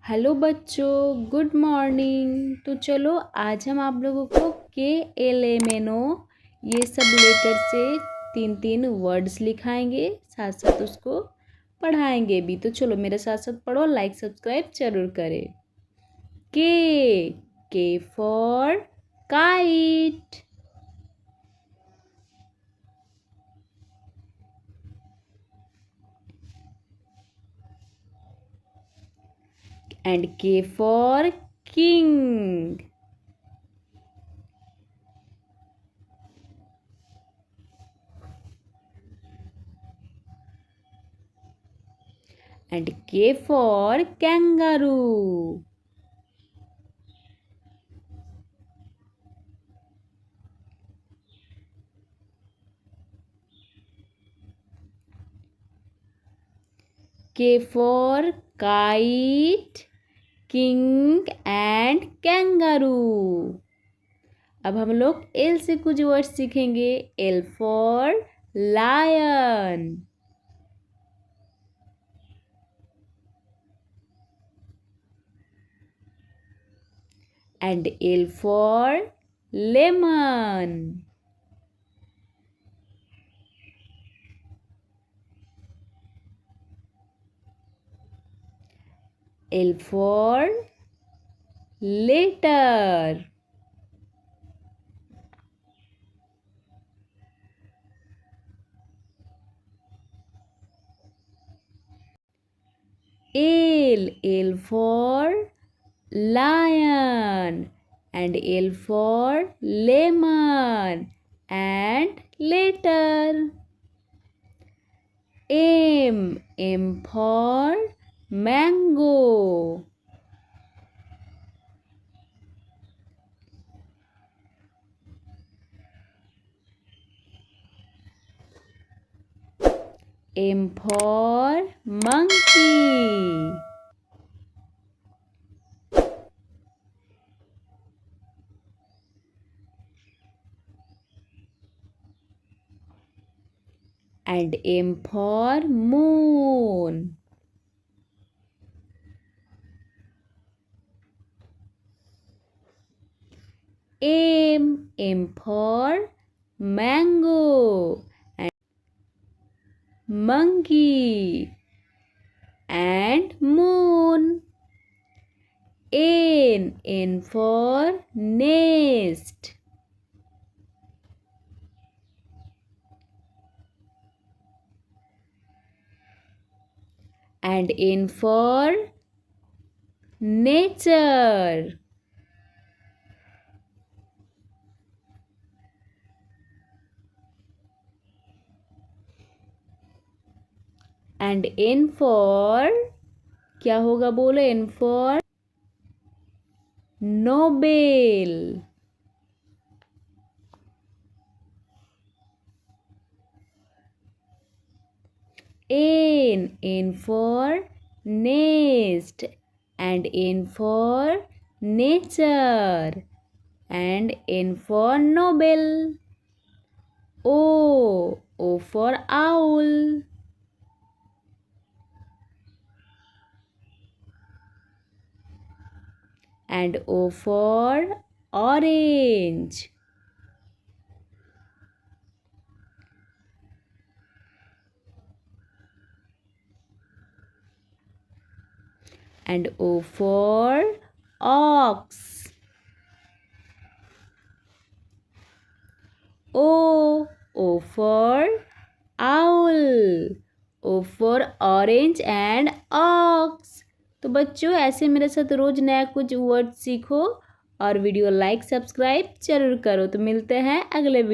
Hello बच्चों, good morning. तो चलो आज हम आप लोगों को के एल एम एन ओ ये सब लेटर से तीन तीन वर्ड्स लिखाएंगे, साथ साथ उसको पढ़ाएंगे भी। तो चलो मेरे साथ साथ पढ़ो, लाइक सब्सक्राइब जरूर करें। के for kite. And K for king. And K for kangaroo. K for kite, king and kangaroo. अब हम लोग एल से कुछ वर्ड सीखेंगे। L for lion. And L for lemon. L for letter. L for lion and L for lemon and letter. M for mango. M for monkey. And M for moon. M for mango and monkey and moon. N for nest. And N for nature. And N for क्या होगा बोलो? N for Nobel. N for nest and N for nature and N for Nobel. O for owl. And O for orange. And O for ox. O for owl. O for orange and ox. तो बच्चों ऐसे मेरे साथ रोज नया कुछ word सीखो और video like subscribe जरूर करो। तो मिलते हैं अगले वीडियो।